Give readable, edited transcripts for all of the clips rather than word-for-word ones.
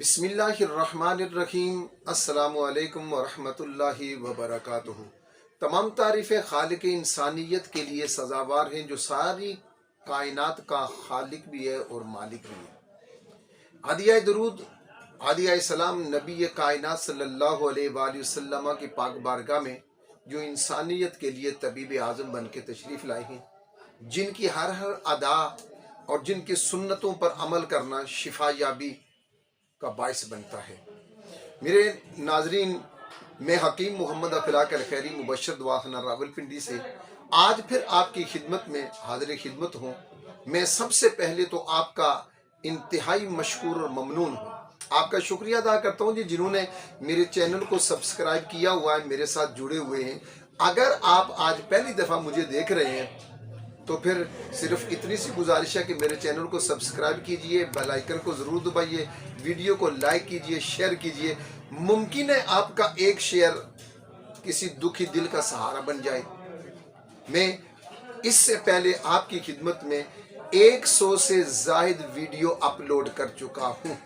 बिस्मिल्लाहिर्रहमानिर्रहीम। अस्सलामुअलैकुम वरहमतुल्लाहि वबरकातुहू। तमाम तारीफ़ें खालिक इंसानियत के लिए सज़ावार हैं, जो सारी कायनात का खालिक भी है और मालिक भी है। हादिया दरूद, हादिया सलाम नबी कायनात सल्लल्लाहु अलैहि वसल्लम की पाक बारगाह में, जो इंसानियत के लिए तबीब आज़म बन के तशरीफ़ लाए हैं, जिनकी हर अदा और जिनकी सुन्नतों पर अमल करना शिफा याबी का बाइस बनता है। मेरे नाजरीन, मैं हकीम मोहम्मद अखलाक अल खैरी मुबशर दवाखाना रावलपिंडी से आज फिर आपकी खिदमत में हाजिर खिदमत हूँ। मैं सबसे पहले तो आपका इंतहाई मशकूर और ममनून हूँ। आपका शुक्रिया अदा करता हूँ जी, जिन्होंने मेरे चैनल को सब्सक्राइब किया हुआ है, मेरे साथ जुड़े हुए हैं। अगर आप आज पहली दफ़ा मुझे देख रहे हैं तो फिर सिर्फ इतनी सी गुजारिश है कि मेरे चैनल को सब्सक्राइब कीजिए, बेल आइकन को ज़रूर दबाइए, वीडियो को लाइक कीजिए, शेयर कीजिए। मुमकिन है आपका एक शेयर किसी दुखी दिल का सहारा बन जाए। मैं इससे पहले आपकी खिदमत में 100 से ज़ायद वीडियो अपलोड कर चुका हूँ।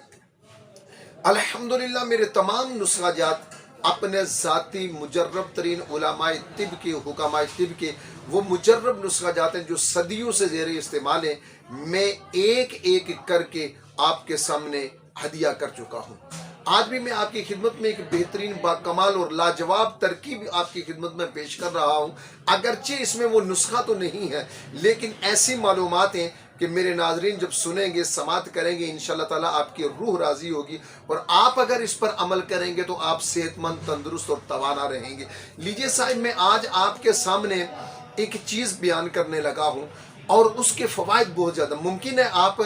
अल्हम्दुलिल्लाह मेरे तमाम नुस्ख़ाजात अपने ज़ाती मुजर्रब तरीन उलमाए तिब के, हुकामाए तिब के वो मुजर्रब नुस्ख़ाजात हैं जो सदियों से ज़ेर इस्तेमाल हैं। मैं एक एक करके आपके सामने हदिया कर चुका हूँ। आज भी मैं आपकी खिदमत में एक बेहतरीन बाकमाल और लाजवाब तरकीब आपकी खिदमत में पेश कर रहा हूँ। अगरचे इसमें वो नुस्खा तो नहीं है, लेकिन ऐसी मालूमात हैं कि मेरे नाजरीन जब सुनेंगे, समात करेंगे, इंशाअल्लाह ताला आपकी रूह राज़ी होगी और आप अगर इस पर अमल करेंगे तो आप सेहतमंद, तंदुरुस्त और तवाना रहेंगे। लीजिए साहिब, मैं आज आपके सामने एक चीज़ बयान करने लगा हूँ और उसके फ़वाइद बहुत ज़्यादा। मुमकिन है आप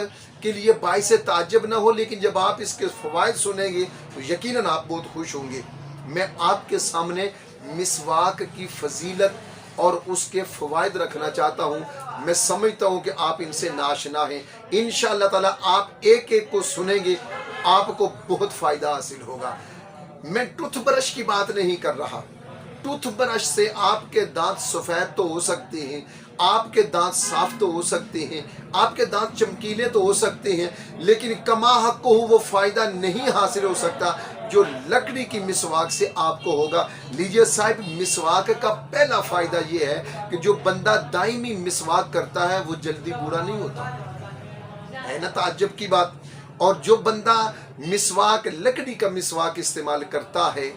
के लिए बाइस ताज्जुब ना हो, लेकिन जब आप इसके फ़वाइद सुनेंगे तो यकीनन आप बहुत खुश होंगे। मैं आपके सामने मिसवाक की फजीलत और उसके फ़वाइद रखना चाहता हूँ। मैं समझता हूँ कि आप इनसे नाशना हैं। इंशाअल्लाह ताला आप एक एक को सुनेंगे, आपको बहुत फ़ायदा हासिल होगा। मैं टूथब्रश की बात नहीं कर रहा। टूथब्रश से आपके दांत सफ़ेद तो हो सकते हैं, आपके दांत साफ तो हो सकते हैं, आपके दांत चमकीले तो हो सकते हैं, लेकिन कमा हक को वो फ़ायदा नहीं हासिल हो सकता जो लकड़ी की मिसवाक से आपको होगा। लीजिए साहिब, मिसवाक का पहला फ़ायदा ये है कि जो बंदा दायमी मिसवाक करता है वो जल्दी बूढ़ा नहीं होता है ना, ताज्जुब की बात। और जो बंदा मिसवाक, लकड़ी का मिसवाक इस्तेमाल करता है,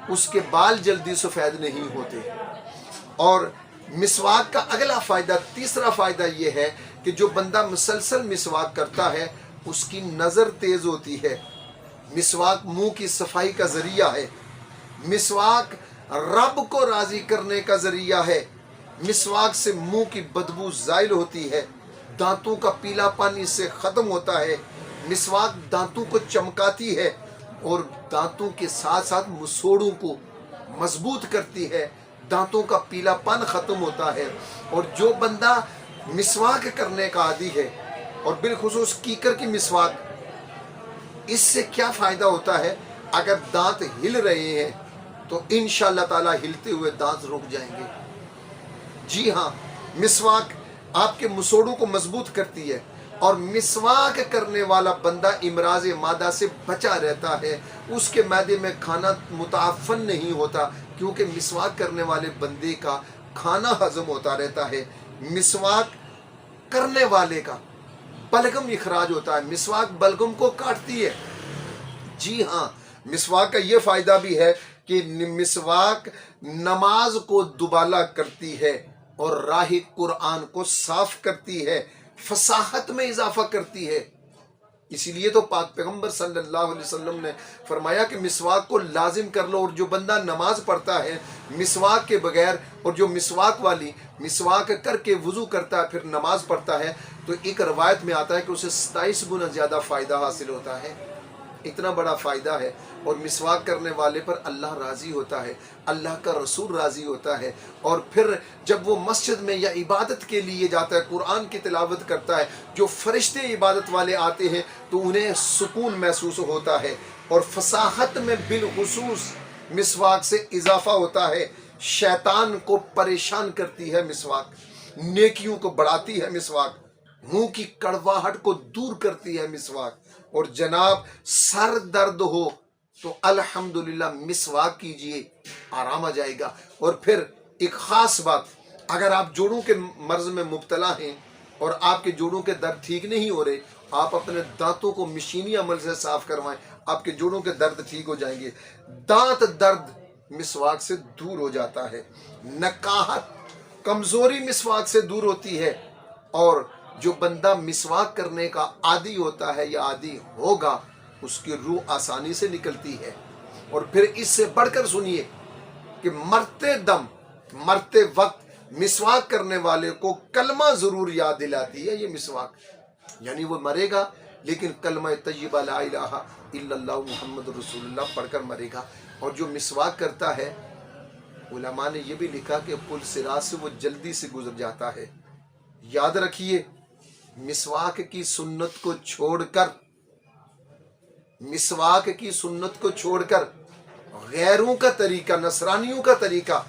उसके बाल जल्दी सफ़ेद नहीं होते। और मिसवाक का अगला फ़ायदा, तीसरा फ़ायदा ये है कि जो बंदा मुसलसल मिसवाक करता है उसकी नज़र तेज़ होती है। मिसवाक मुंह की सफाई का ज़रिया है। मिसवाक रब को राज़ी करने का ज़रिया है। मिसवाक से मुंह की बदबू ज़ाइल होती है। दांतों का पीलापन इससे ख़त्म होता है। मिसवाक दांतों को चमकाती है और दांतों के साथ साथ मुसोड़ों को मजबूत करती है। दांतों का पीलापन ख़त्म होता है। और जो बंदा मिसवाक करने का आदी है, और बिलखुसूस कीकर की मिसवाक, इससे क्या फ़ायदा होता है, अगर दांत हिल रहे हैं तो इंशाअल्लाह ताला हिलते हुए दांत रुक जाएंगे। जी हाँ, मिसवाक आपके मुसोड़ों को मजबूत करती है और मिसवाक करने वाला बंदा इमराज मादा से बचा रहता है। उसके मैदे में खाना मुताफन नहीं होता, क्योंकि मिसवाक करने वाले बंदे का खाना हजम होता रहता है। मिसवाक करने वाले का बलगम इखराज होता है। मिसवाक बलगम को काटती है। जी हाँ, मिसवाक का ये फ़ायदा भी है कि मिसवाक नमाज को दुबाला करती है और राह कुरान को साफ करती है, फसाहत में इजाफा करती है। इसीलिए तो पाक पैगंबर सल्लल्लाहु अलैहि वसल्लम ने फरमाया कि मिसवाक को लाजिम कर लो। और जो बंदा नमाज पढ़ता है मिसवाक के बगैर, और जो मिसवाक वाली मिसवाक करके वज़ू करता है फिर नमाज पढ़ता है, तो एक रवायत में आता है कि उसे 27 गुना ज़्यादा फ़ायदा हासिल होता है। इतना बड़ा फ़ायदा है। और मिसवाक करने वाले पर अल्लाह राज़ी होता है, अल्लाह का रसूल राज़ी होता है। और फिर जब वो मस्जिद में या इबादत के लिए जाता है, कुरान की तिलावत करता है, जो फरिश्ते इबादत वाले आते हैं तो उन्हें सुकून महसूस होता है। और फसाहत में बिलखुसूस मिसवाक से इजाफा होता है। शैतान को परेशान करती है मिसवाक, नेकियों को बढ़ाती है मिसवाक, मुंह की कड़वाहट को दूर करती है मिसवाक। اور جناب سر درد ہو تو الحمدللہ مسواک کیجئے، آرام آ جائے گا۔ اور پھر ایک خاص بات، اگر آپ جوڑوں کے مرض میں مبتلا ہیں اور آپ کے جوڑوں کے درد ٹھیک نہیں ہو رہے، آپ اپنے دانتوں کو مشینی عمل سے صاف کروائیں، آپ کے جوڑوں کے درد ٹھیک ہو جائیں گے۔ دانت درد مسواک سے دور ہو جاتا ہے، نکاہت کمزوری مسواک سے دور ہوتی ہے، اور جو بندہ مسواک کرنے کا عادی ہوتا ہے یا عادی ہوگا اس کی روح آسانی سے نکلتی ہے۔ اور پھر اس سے بڑھ کر سنیے کہ مرتے دم، مرتے وقت مسواک کرنے والے کو کلمہ ضرور یاد دلاتی ہے یہ مسواک، یعنی وہ مرے گا لیکن کلمہ طیبہ لا الہ الا اللہ محمد رسول اللہ پڑھ کر مرے گا۔ اور جو مسواک کرتا ہے، علماء نے یہ بھی لکھا کہ پل صراط سے وہ جلدی سے گزر جاتا ہے۔ یاد رکھیے، مسواک کی سنت کو چھوڑ کر، مسواک کی سنت کو چھوڑ کر غیروں کا طریقہ، نصرانیوں کا طریقہ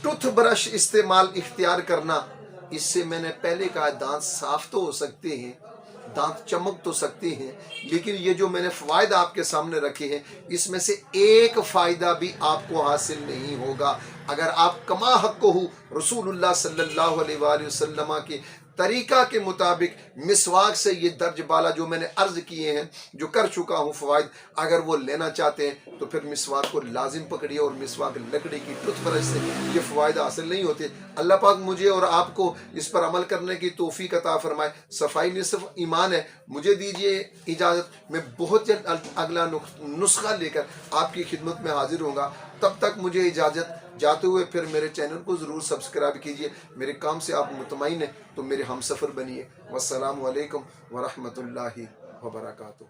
ٹوتھ برش استعمال اختیار کرنا، اس سے میں نے پہلے کہا دانت صاف تو ہو سکتے ہیں، دانت چمک تو سکتے ہیں، لیکن یہ جو میں نے فوائد آپ کے سامنے رکھے ہیں اس میں سے ایک فائدہ بھی آپ کو حاصل نہیں ہوگا اگر آپ کما حق کو رسول اللہ صلی اللہ علیہ وآلہ وسلم کے طریقہ کے مطابق مسواک سے یہ درج بالا جو میں نے عرض کیے ہیں، جو کر چکا ہوں فوائد، اگر وہ لینا چاہتے ہیں تو پھر مسواک کو لازم پکڑیے، اور مسواک لکڑی کی ٹوتھ برش سے یہ فوائد حاصل نہیں ہوتے۔ اللہ پاک مجھے اور آپ کو اس پر عمل کرنے کی توفیق عطا فرمائے۔ صفائی نصف ایمان ہے۔ مجھے دیجیے اجازت، میں بہت جلد اگلا نسخہ لے کر آپ کی خدمت میں حاضر ہوں گا۔ تب تک مجھے اجازت، جاتے ہوئے پھر میرے چینل کو ضرور سبسکرائب کیجئے۔ میرے کام سے آپ مطمئن ہیں تو میرے ہم سفر بنیے۔ والسلام علیکم ورحمۃ اللہ وبرکاتہ۔